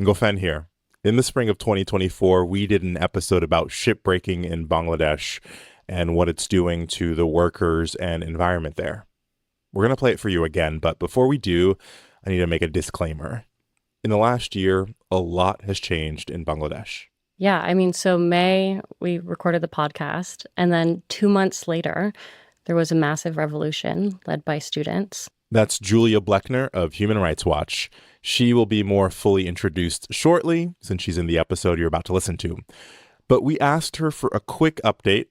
Ngofeen here. In the spring of 2024, we did an episode about shipbreaking in Bangladesh and what it's doing to the workers and environment there. We're going to play it for you again, but before we do, I need to make a disclaimer. In the last year, a lot has changed in Bangladesh. Yeah, so May, we recorded the podcast, and then 2 months later, there was a massive revolution led by students. That's Julia Bleckner of Human Rights Watch. She will be more fully introduced shortly, since she's in the episode you're about to listen to. But we asked her for a quick update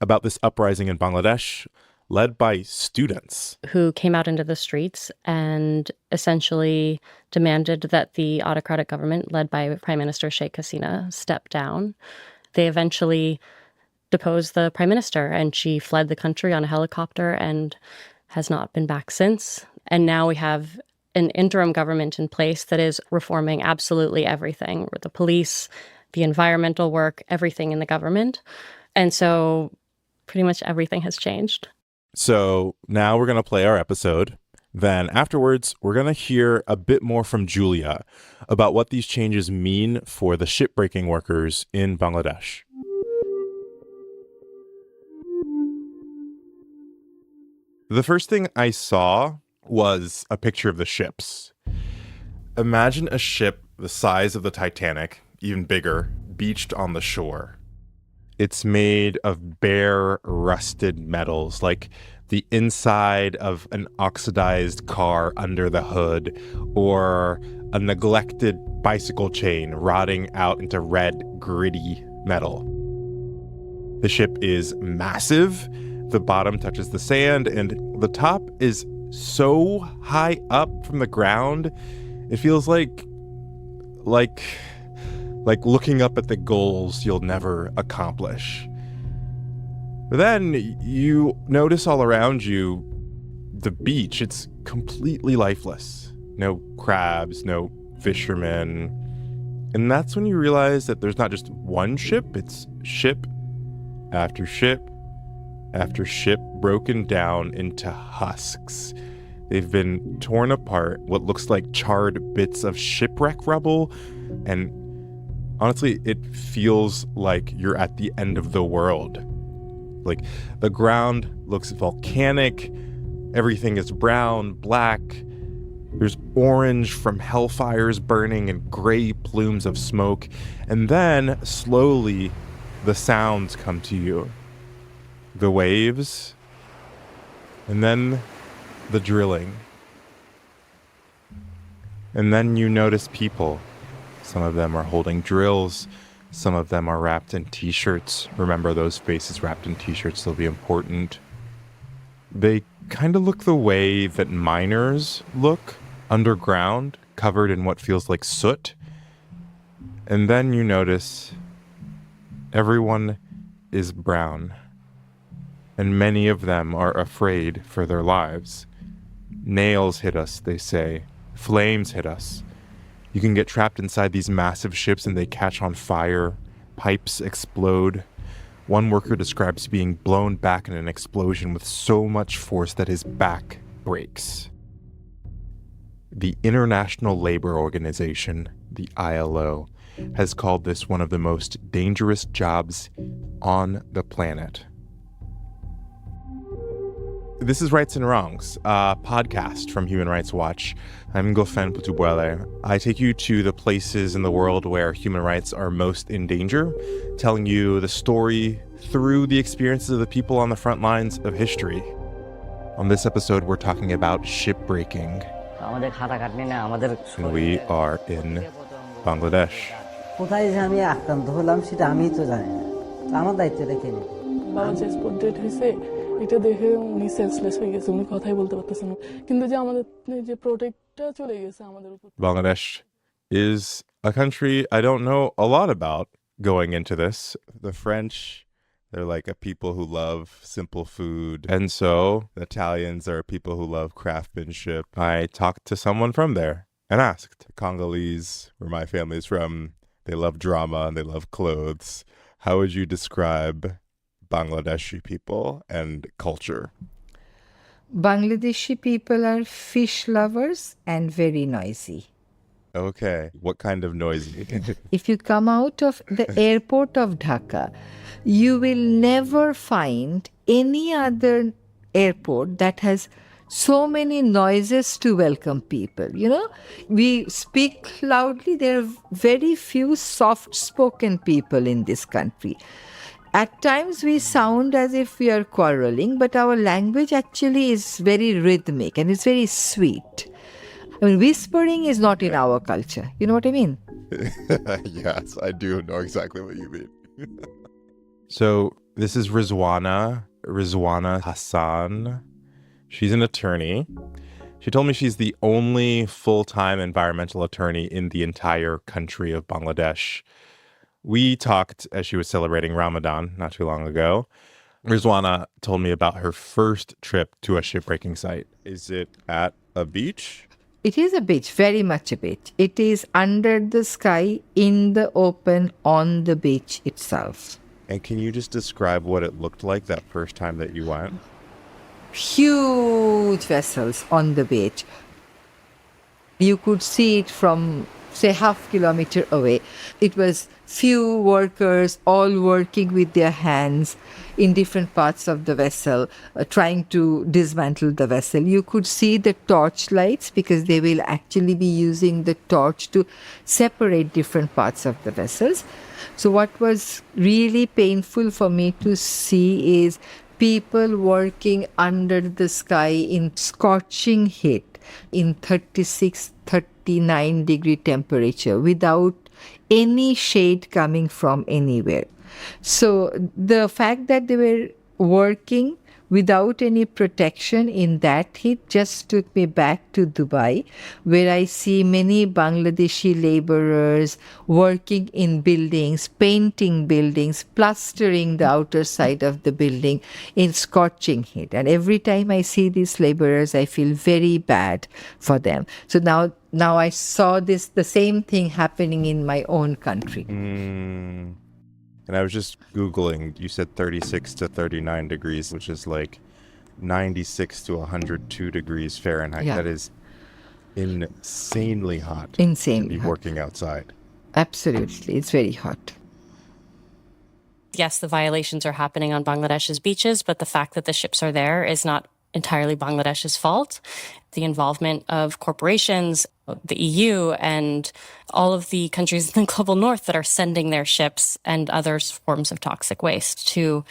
about this uprising in Bangladesh, led by students Who came out into the streets and essentially demanded that the autocratic government led by Prime Minister Sheikh Hasina step down. They eventually deposed the prime minister, and she fled the country on a helicopter and has not been back since. And now we have an interim government in place that is reforming absolutely everything, the police, the environmental work, everything in the government. And so pretty much everything has changed. So now we're going to play our episode. Then afterwards, we're going to hear a bit more from Julia about what these changes mean for the shipbreaking workers in Bangladesh. The first thing I saw was a picture of the ships. Imagine a ship the size of the Titanic, even bigger, beached on the shore. It's made of bare, rusted metals, like the inside of an oxidized car under the hood, or a neglected bicycle chain rotting out into red, gritty metal. The ship is massive. The bottom touches the sand, and the top is so high up from the ground, it feels like looking up at the goals you'll never accomplish. But then you notice all around you the beach. It's completely lifeless. No crabs, no fishermen. And that's when you realize that there's not just one ship, it's ship after ship after ship broken down into husks. They've been torn apart, what looks like charred bits of shipwreck rubble, and honestly, it feels like you're at the end of the world. Like, the ground looks volcanic, everything is brown, black, there's orange from hellfires burning and gray plumes of smoke, and then, slowly, the sounds come to you. The waves, and then the drilling. And then you notice people. Some of them are holding drills. Some of them are wrapped in t-shirts. Remember, those faces wrapped in t-shirts, they'll be important. They kind of look the way that miners look, underground, covered in what feels like soot. And then you notice everyone is brown. And many of them are afraid for their lives. Nails hit us, they say. Flames hit us. You can get trapped inside these massive ships and they catch on fire. Pipes explode. One worker describes being blown back in an explosion with so much force that his back breaks. The International Labor Organization, the ILO, has called this one of the most dangerous jobs on the planet. This is Rights and Wrongs, a podcast from Human Rights Watch. I'm Ngofeen Mputubwele. I take you to the places in the world where human rights are most in danger, telling you the story through the experiences of the people on the front lines of history. On this episode, we're talking about shipbreaking. And we are in Bangladesh. এটা দেখে উনি senseless হয়ে গেছে উনি কথাই বলতে পারতেছেন না কিন্তু যে আমাদের যে প্রোটেক্টটা চলে গেছে আমাদের উপর Bangladesh is a country I don't know a lot about going into this. The French, they're like a people who love simple food. And so the Italians are people who love craftsmanship. I talked to someone from there and asked. Congolese, where my family is from, they love drama and they love clothes. How would you describe Bangladeshi people and culture? Bangladeshi people are fish lovers and very noisy. Okay. What kind of noise? If you come out of the airport of Dhaka, you will never find any other airport that has so many noises to welcome people. You know, we speak loudly. There are very few soft spoken people in this country. At times we sound as if we are quarreling, but our language actually is very rhythmic and it's very sweet. I mean, whispering is not in our culture. You know what I mean? Yes, I do know exactly what you mean. So this is Rizwana Hasan. She's an attorney. She told me she's the only full-time environmental attorney in the entire country of Bangladesh. We talked as she was celebrating Ramadan not too long ago. Rizwana told me about her first trip to a shipbreaking site. Is it at a beach? It is a beach, very much a beach. It is under the sky, in the open, on the beach itself. And can you just describe what it looked like that first time that you went? Huge vessels on the beach. You could see it from, say, half kilometer away. It was few workers all working with their hands in different parts of the vessel, trying to dismantle the vessel. You could see the torch lights because they will actually be using the torch to separate different parts of the vessels. So what was really painful for me to see is people working under the sky in scorching heat, in 36, 39 degree temperature without any shade coming from anywhere. So the fact that they were working without any protection in that heat just took me back to Dubai, where I see many Bangladeshi laborers working in buildings, painting buildings, plastering the outer side of the building in scorching heat. And every time I see these laborers, I feel very bad for them. So now I saw the same thing happening in my own country. And I was just Googling, you said 36 to 39 degrees, which is like 96 to 102 degrees Fahrenheit. Yeah. That is insanely hot. Insanely to be hot. working outside. Absolutely. It's very hot. Yes, the violations are happening on Bangladesh's beaches, but the fact that the ships are there is not entirely Bangladesh's fault. The involvement of corporations, the EU, and all of the countries in the global north that are sending their ships and other forms of toxic waste to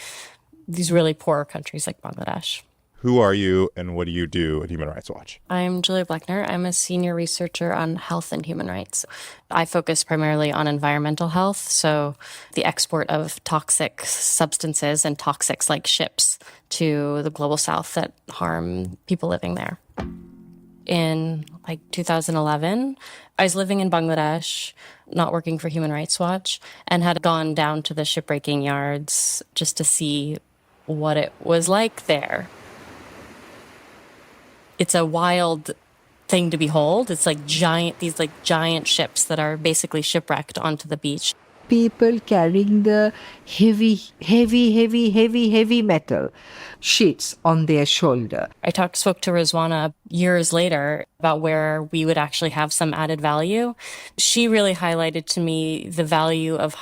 these really poor countries like Bangladesh. Who are you and what do you do at Human Rights Watch? I'm Julia Bleckner. I'm a senior researcher on health and human rights. I focus primarily on environmental health, so the export of toxic substances and toxics like ships to the global south that harm people living there. In 2011, I was living in Bangladesh, not working for Human Rights Watch, and had gone down to the shipbreaking yards just to see what it was like there. It's a wild thing to behold. It's like giant ships that are basically shipwrecked onto the beach. People carrying the heavy metal sheets on their shoulder. I spoke to Rizwana years later about where we would actually have some added value. She really highlighted to me the value of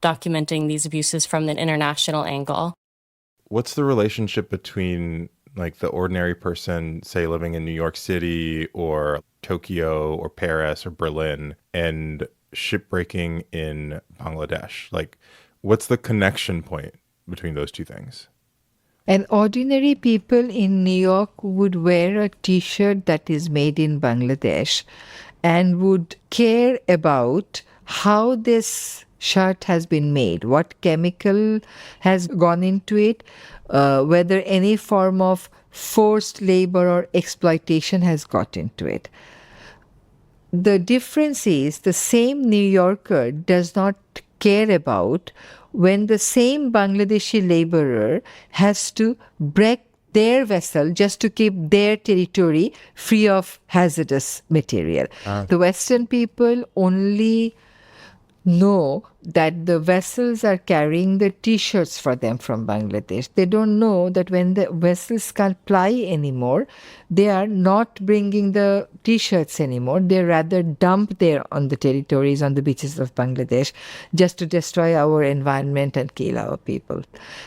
documenting these abuses from an international angle. What's the relationship between like the ordinary person, say, living in New York City or Tokyo or Paris or Berlin, and shipbreaking in Bangladesh? Like, what's the connection point between those two things? And ordinary people in New York would wear a t-shirt that is made in Bangladesh and would care about how this shirt has been made, what chemical has gone into it, whether any form of forced labor or exploitation has got into it. The difference is the same New Yorker does not care about when the same Bangladeshi laborer has to break their vessel just to keep their territory free of hazardous material. The Western people only know that the vessels are carrying the t-shirts for them from Bangladesh. They don't know that when the vessels can't ply anymore, they are not bringing the t-shirts anymore. They rather dump there on the territories, on the beaches of Bangladesh, just to destroy our environment and kill our people.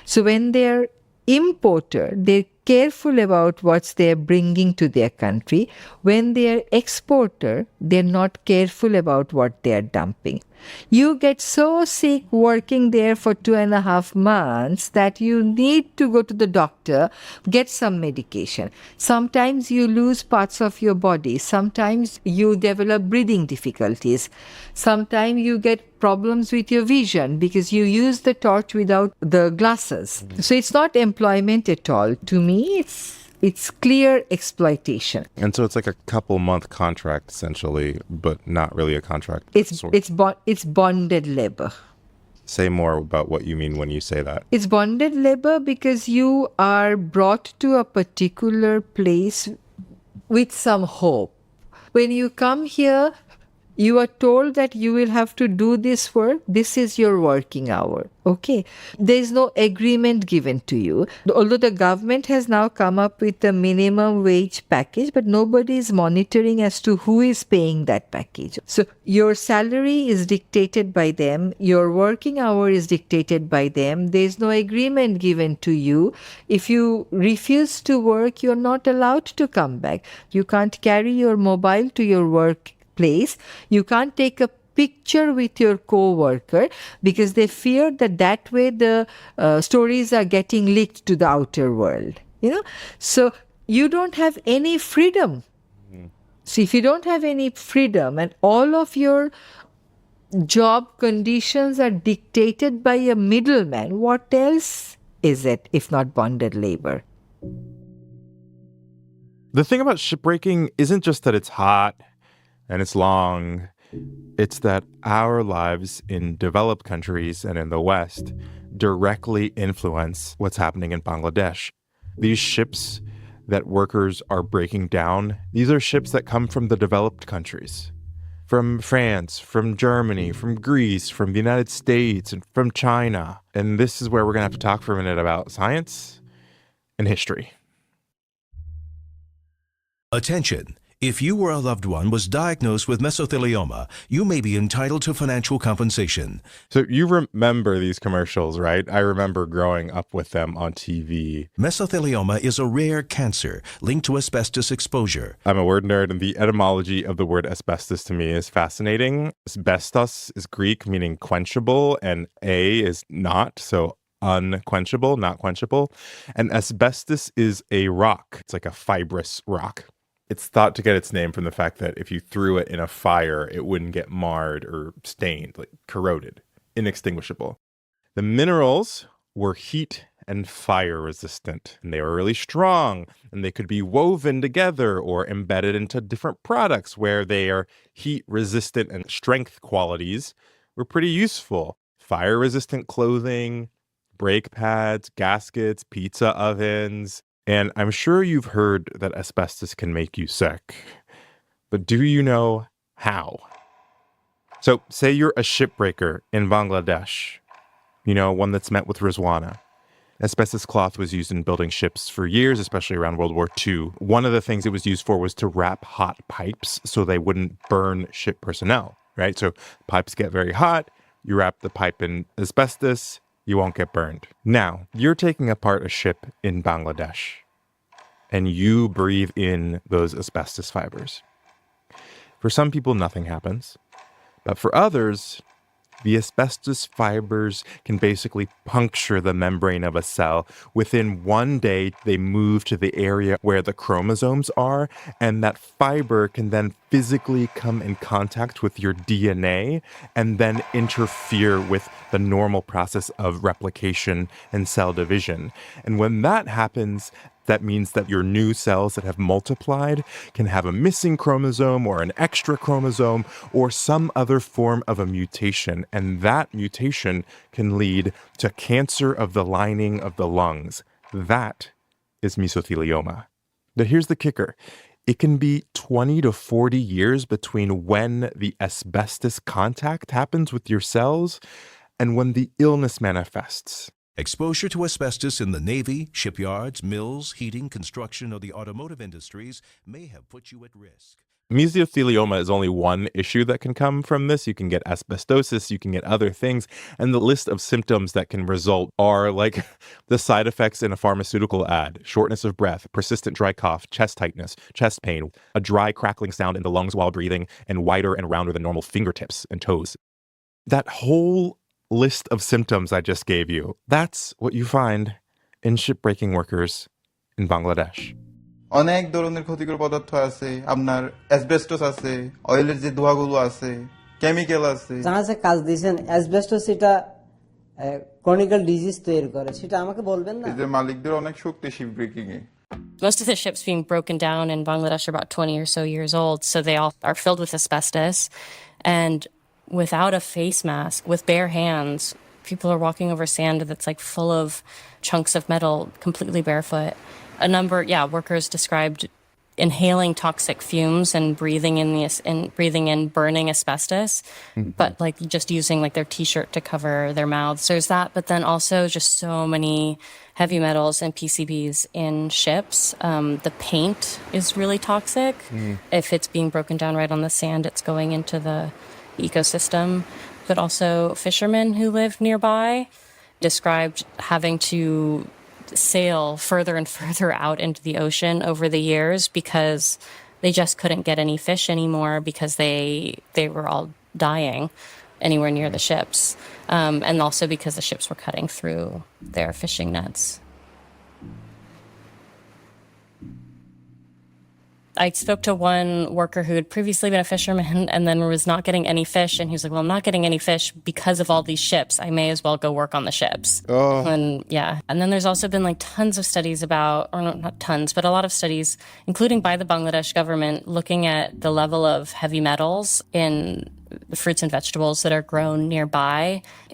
So when they're importer, they're careful about what they're bringing to their country. When they're exporter, they're not careful about what they're dumping. You get so sick working there for 2.5 months that you need to go to the doctor, get some medication. Sometimes you lose parts of your body. Sometimes you develop breathing difficulties. Sometimes you get problems with your vision because you use the torch without the glasses. So it's not employment at all. To me, it's clear exploitation. And so it's like a couple-month contract, essentially, but not really a contract. It's bonded labor. Say more about what you mean when you say that. It's bonded labor because you are brought to a particular place with some hope. When you come here, you are told that you will have to do this work. This is your working hour. Okay. There is no agreement given to you. Although the government has now come up with a minimum wage package, but nobody is monitoring as to who is paying that package. So your salary is dictated by them. Your working hour is dictated by them. There is no agreement given to you. If you refuse to work, you're not allowed to come back. You can't carry your mobile to your work place. You can't take a picture with your co-worker because they fear that way the stories are getting leaked to the outer world. So you don't have any freedom. So if you don't have any freedom and all of your job conditions are dictated by a middleman, what else is it if not bonded labor? The thing about shipbreaking isn't just that it's hot and it's long. It's that our lives in developed countries and in the West directly influence what's happening in Bangladesh. These ships that workers are breaking down, these are ships that come from the developed countries. From France, from Germany, from Greece, from the United States, and from China. And this is where we're going to have to talk for a minute about science and history. Attention. If you or a loved one was diagnosed with mesothelioma, you may be entitled to financial compensation. So you remember these commercials, right? I remember growing up with them on TV. Mesothelioma is a rare cancer linked to asbestos exposure. I'm a word nerd, and the etymology of the word asbestos to me is fascinating. Asbestos is Greek, meaning quenchable, and a is not, so unquenchable, not quenchable. And asbestos is a rock. It's like a fibrous rock. It's thought to get its name from the fact that if you threw it in a fire, it wouldn't get marred or stained, like corroded, inextinguishable. The minerals were heat and fire resistant, and they were really strong, and they could be woven together or embedded into different products where their heat resistant and strength qualities were pretty useful. Fire resistant clothing, brake pads, gaskets, pizza ovens. And I'm sure you've heard that asbestos can make you sick, but do you know how? So say you're a shipbreaker in Bangladesh, one that's met with Rizwana. Asbestos cloth was used in building ships for years, especially around World War II. One of the things it was used for was to wrap hot pipes so they wouldn't burn ship personnel, right? So pipes get very hot, you wrap the pipe in asbestos, you won't get burned. Now, you're taking apart a ship in Bangladesh, and you breathe in those asbestos fibers. For some people, nothing happens. But for others, the asbestos fibers can basically puncture the membrane of a cell. Within 1 day, they move to the area where the chromosomes are, and that fiber can then physically come in contact with your DNA and then interfere with the normal process of replication and cell division. And when that happens, that means that your new cells that have multiplied can have a missing chromosome or an extra chromosome or some other form of a mutation. And that mutation can lead to cancer of the lining of the lungs. That is mesothelioma. But here's the kicker. it can be 20 to 40 years between when the asbestos contact happens with your cells and when the illness manifests. Exposure to asbestos in the Navy, shipyards, mills, heating, construction, or the automotive industries may have put you at risk. Mesothelioma is only one issue that can come from this. You can get asbestosis, you can get other things, and the list of symptoms that can result are like the side effects in a pharmaceutical ad: shortness of breath, persistent dry cough, chest tightness, chest pain, a dry crackling sound in the lungs while breathing, and wider and rounder than normal fingertips and toes. That whole list of symptoms I just gave you, that's what you find in shipbreaking workers in Bangladesh. অনেক ধরনের ক্ষতিকর পদার্থ আছে, আপনার asbestos আছে, অয়েলের যে ধোঁয়াগুলো আছে, কেমিক্যাল আছে। যারা যে কাজ দিয়েছেন অ্যাসবেস্টস এটা ক্রনিক্যাল ডিজিজ তৈরি করে, সেটা আমাকে বলবেন না? এদের মালিকদের অনেক শক্তি শিপ ব্রেকিং এ। Most of the ships being broken down in Bangladesh are about 20 or so years old, so they all are filled with asbestos. And without a face mask, with bare hands, people are walking over sand that's like full of chunks of metal, completely barefoot. A number, workers described inhaling toxic fumes and breathing in burning asbestos, but like just using like their t-shirt to cover their mouths. There's that, but then also just so many heavy metals and PCBs in ships. The paint is really toxic. If it's being broken down right on the sand, it's going into the ecosystem. But also fishermen who live nearby described having to sail further and further out into the ocean over the years because they just couldn't get any fish anymore because they were all dying anywhere near the ships, and also because the ships were cutting through their fishing nets. I spoke to one worker who had previously been a fisherman and then was not getting any fish. And he was like, well, I'm not getting any fish because of all these ships. I may as well go work on the ships. Oh. And then there's also been like tons of studies about, or not tons, but a lot of studies, including by the Bangladesh government, looking at the level of heavy metals in the fruits and vegetables that are grown nearby.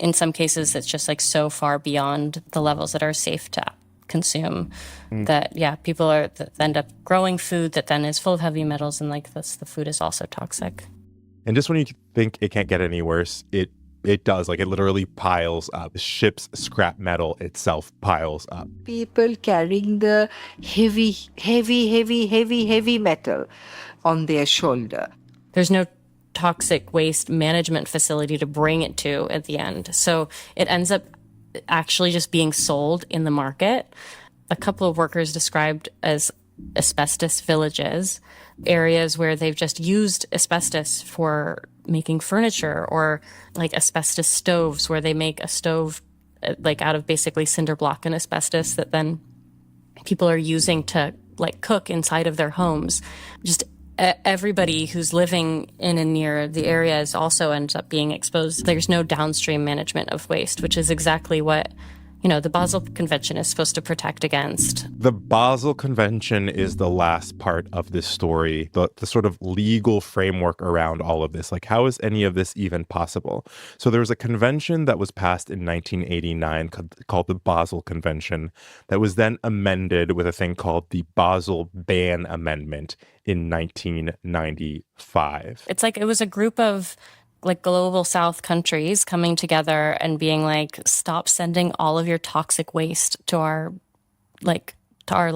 In some cases, it's just like so far beyond the levels that are safe to consume that people end up growing food that then is full of heavy metals, and like this, the food is also toxic. And just when you think it can't get any worse, it does. Like, it literally piles up. The ship's scrap metal itself piles up. People carrying the heavy metal on their shoulder. There's no toxic waste management facility to bring it to at the end, so it ends up actually just being sold in the market. A couple of workers described as asbestos villages, areas where they've just used asbestos for making furniture, or like asbestos stoves where they make a stove like out of basically cinder block and asbestos that then people are using to like cook inside of their homes. Just everybody who's living in and near the areas also ends up being exposed. There's no downstream management of waste, which is exactly what, the Basel Convention is supposed to protect against. The Basel Convention is the last part of this story, the sort of legal framework around all of this. Like, how is any of this even possible? So there was a convention that was passed in 1989 called the Basel Convention that was then amended with a thing called the Basel Ban Amendment in 1995. It's like it was a group of like global South countries coming together and being like, stop sending all of your toxic waste to our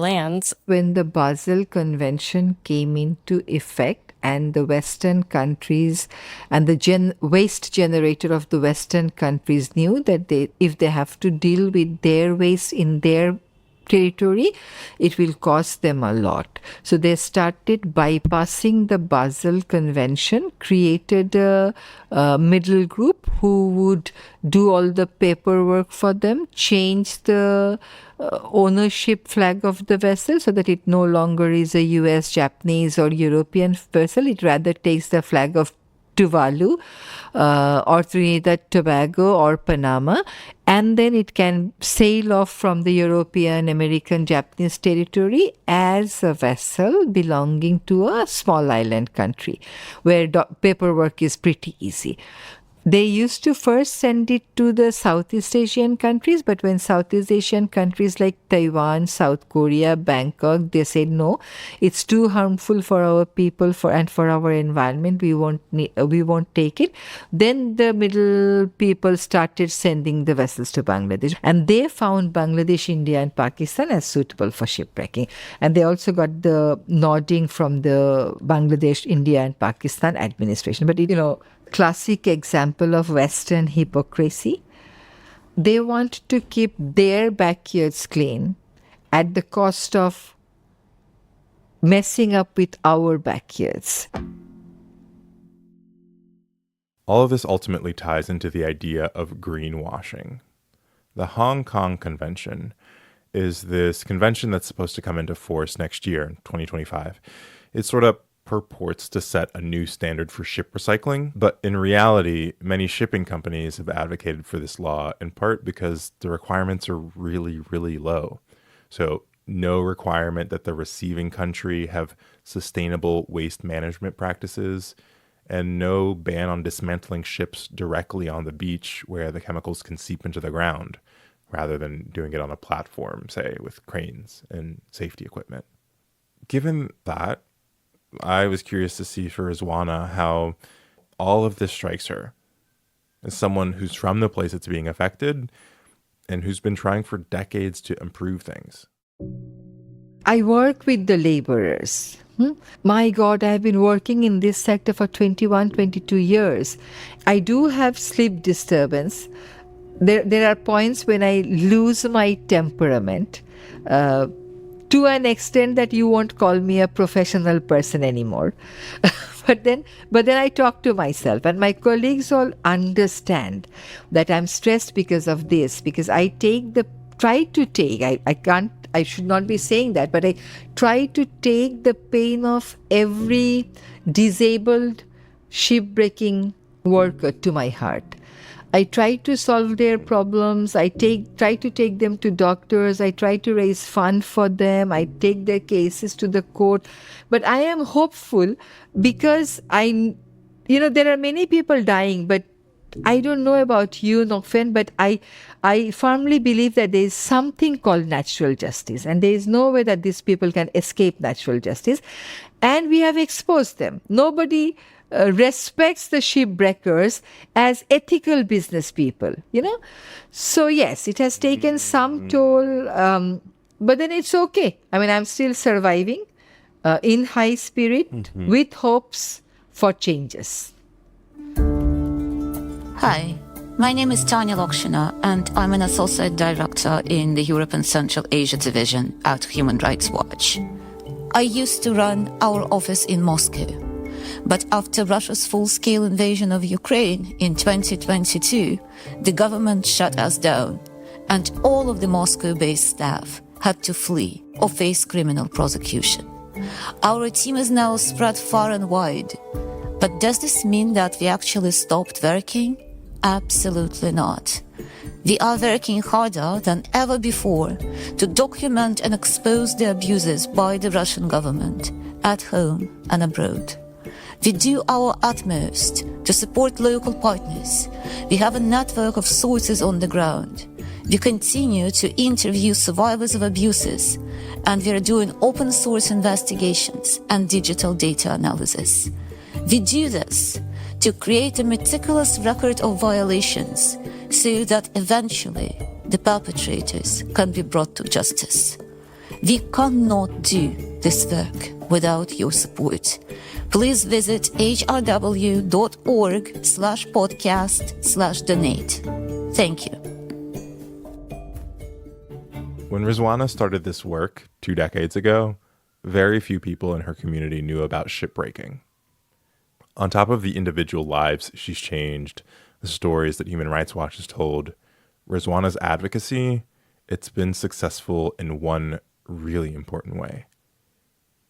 lands. When the Basel Convention came into effect and the Western countries and the waste generator of the Western countries knew that if they have to deal with their waste in their territory, it will cost them a lot. So they started bypassing the Basel Convention, created a middle group who would do all the paperwork for them, change the ownership flag of the vessel so that it no longer is a US, Japanese or European vessel. It rather takes the flag of Tuvalu or Trinidad, Tobago or Panama, and then it can sail off from the European, American, Japanese territory as a vessel belonging to a small island country where paperwork is pretty easy. They used to first send it to the Southeast Asian countries, but when Southeast Asian countries like Taiwan, South Korea, Bangkok, they said no, it's too harmful for our people and for our environment. We won't take it. Then the middle people started sending the vessels to Bangladesh, and they found Bangladesh, India, and Pakistan as suitable for shipbreaking. And they also got the nodding from the Bangladesh, India, and Pakistan administration. But classic example of Western hypocrisy. They want to keep their backyards clean at the cost of messing up with our backyards. All of this ultimately ties into the idea of greenwashing. The Hong Kong Convention is this convention that's supposed to come into force next year, in 2025. It sort of purports to set a new standard for ship recycling, but in reality, many shipping companies have advocated for this law in part because the requirements are really, really low. So no requirement that the receiving country have sustainable waste management practices, and no ban on dismantling ships directly on the beach where the chemicals can seep into the ground, rather than doing it on a platform, say, with cranes and safety equipment. Given that, I was curious to see for Rizwana how all of this strikes her as someone who's from the place that's being affected and who's been trying for decades to improve things. I work with the laborers. My God, I've been working in this sector for 21, 22 years. I do have sleep disturbance. There are points when I lose my temperament. To an extent that you won't call me a professional person anymore. But then I talk to myself, and my colleagues all understand that I'm stressed because of this, because I should not be saying that, but I try to take the pain of every disabled shipbreaking worker to my heart. I try to solve their problems. I try to take them to doctors. I try to raise funds for them. I take their cases to the court. But I am hopeful because there are many people dying, but I don't know about you, Ngofeen, but I firmly believe that there is something called natural justice, and there is no way that these people can escape natural justice. And we have exposed them. Nobody respects the shipbreakers as ethical business people, So yes, it has taken some toll, but then it's okay. I mean, I'm still surviving in high spirit with hopes for changes. Hi, my name is Tanya Lokshina, and I'm an associate director in the Europe and Central Asia division at Human Rights Watch. I used to run our office in Moscow. But after Russia's full-scale invasion of Ukraine in 2022, the government shut us down, and all of the Moscow-based staff had to flee or face criminal prosecution. Our team is now spread far and wide. But does this mean that we actually stopped working? Absolutely not. We are working harder than ever before to document and expose the abuses by the Russian government at home and abroad. We do our utmost to support local partners. We have a network of sources on the ground. We continue to interview survivors of abuses, and we are doing open source investigations and digital data analysis. We do this to create a meticulous record of violations so that eventually the perpetrators can be brought to justice. We cannot do this work without your support. Please visit hrw.org/podcast/donate. Thank you. When Rizwana started this work 2 decades ago, very few people in her community knew about shipbreaking. On top of the individual lives she's changed, the stories that Human Rights Watch has told, Rizwana's advocacy, it's been successful in one really important way.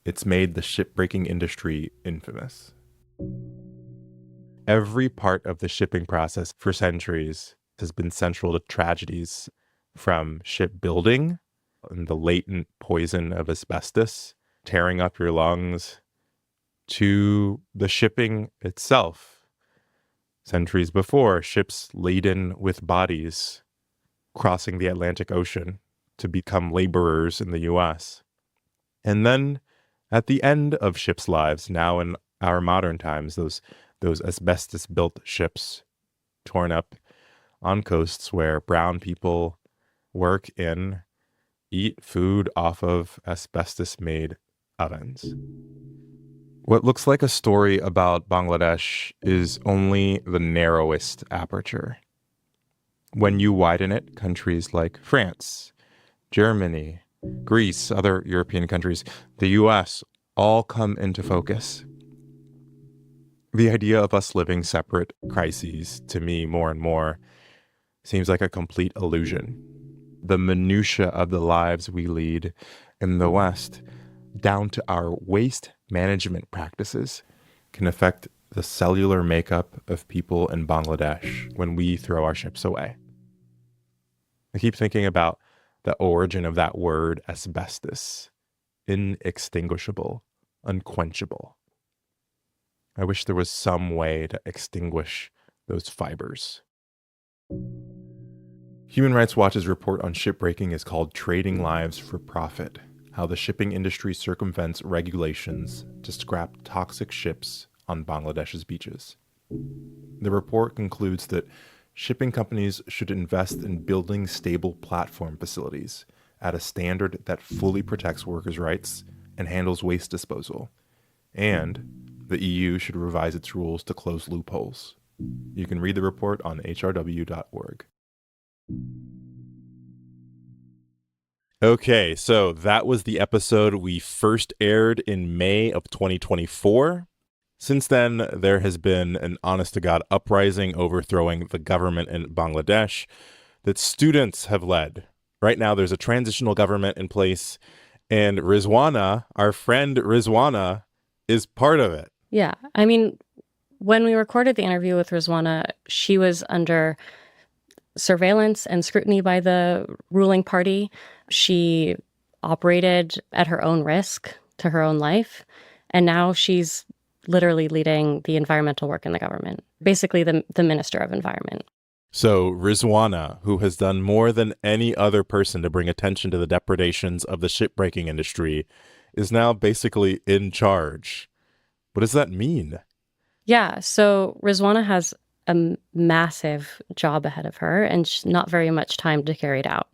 It's made the shipbreaking industry infamous. Every part of the shipping process for centuries has been central to tragedies, from shipbuilding and the latent poison of asbestos tearing up your lungs, to the shipping itself. Centuries before, ships laden with bodies crossing the Atlantic Ocean to become laborers in the U.S. And then at the end of ships' lives, now in our modern times, those asbestos-built ships torn up on coasts where brown people work in, eat food off of asbestos-made ovens. What looks like a story about Bangladesh is only the narrowest aperture. When you widen it, countries like France, Germany, Greece, other European countries, the US, all come into focus. The idea of us living separate crises, to me, more and more, seems like a complete illusion. The minutia of the lives we lead in the West, down to our waste management practices, can affect the cellular makeup of people in Bangladesh when we throw our ships away. I keep thinking about the origin of that word asbestos, inextinguishable, unquenchable. I wish there was some way to extinguish those fibers. Human Rights Watch's report on shipbreaking is called Trading Lives for Profit: How the Shipping Industry Circumvents Regulations to Scrap Toxic Ships on Bangladesh's Beaches. The report concludes that shipping companies should invest in building stable platform facilities at a standard that fully protects workers' rights and handles waste disposal. And the EU should revise its rules to close loopholes. You can read the report on hrw.org. Okay, so that was the episode we first aired in May of 2024. Since then, there has been an honest-to-God uprising overthrowing the government in Bangladesh that students have led. Right now, there's a transitional government in place, and Rizwana, our friend Rizwana, is part of it. Yeah, I mean, when we recorded the interview with Rizwana, she was under surveillance and scrutiny by the ruling party. She operated at her own risk to her own life, and now she's literally leading the environmental work in the government, basically the Minister of Environment. So Rizwana, who has done more than any other person to bring attention to the depredations of the shipbreaking industry, is now basically in charge. What does that mean? Yeah, so Rizwana has a massive job ahead of her and not very much time to carry it out.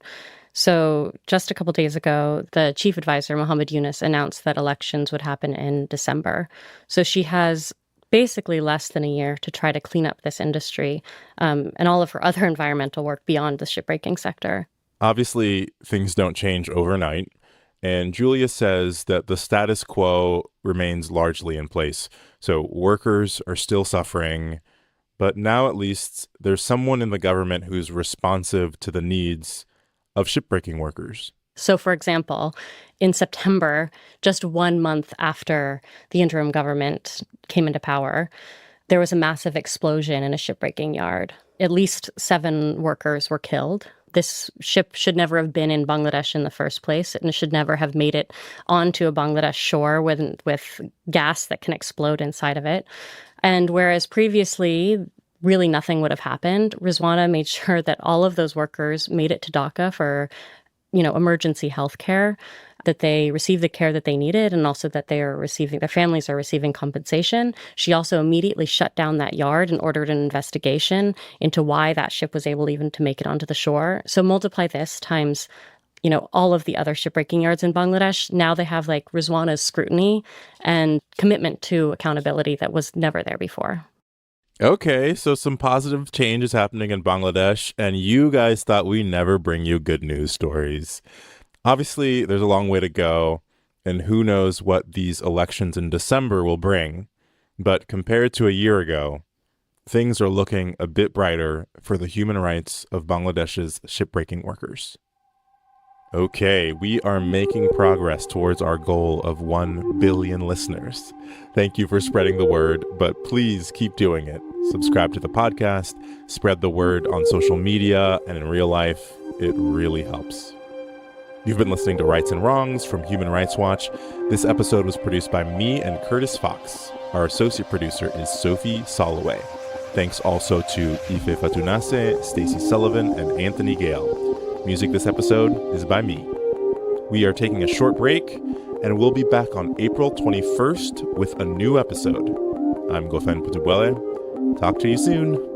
So just a couple days ago, the chief advisor, Muhammed Yunus, announced that elections would happen in December. So she has basically less than a year to try to clean up this industry and all of her other environmental work beyond the shipbreaking sector. Obviously, things don't change overnight. And Julia says that the status quo remains largely in place. So workers are still suffering, but now at least there's someone in the government who's responsive to the needs of shipbreaking workers. So, for example, in September, just 1 month after the interim government came into power, there was a massive explosion in a shipbreaking yard. At least 7 workers were killed. This ship should never have been in Bangladesh in the first place, and it should never have made it onto a Bangladesh shore with gas that can explode inside of it. And whereas previously really nothing would have happened, Rizwana made sure that all of those workers made it to Dhaka for, emergency health care, that they received the care that they needed, and also that their families are receiving compensation. She also immediately shut down that yard and ordered an investigation into why that ship was able even to make it onto the shore. So multiply this times, all of the other shipbreaking yards in Bangladesh. Now they have like Rizwana's scrutiny and commitment to accountability that was never there before. Okay, so some positive change is happening in Bangladesh, and you guys thought we never bring you good news stories. Obviously, there's a long way to go, and who knows what these elections in December will bring. But compared to a year ago, things are looking a bit brighter for the human rights of Bangladesh's shipbreaking workers. Okay, we are making progress towards our goal of 1 billion listeners. Thank you for spreading the word, but please keep doing it. Subscribe to the podcast, spread the word on social media and in real life. It really helps. You've been listening to Rights and Wrongs from Human Rights Watch. This episode was produced by me and Curtis Fox. Our associate producer is Sophie Soloway. Thanks also to Ife Fatunase, Stacey Sullivan, and Anthony Gale. Music this episode is by me. We are taking a short break, and we'll be back on April 21st with a new episode. I'm Ngofeen Mputubwele. Talk to you soon.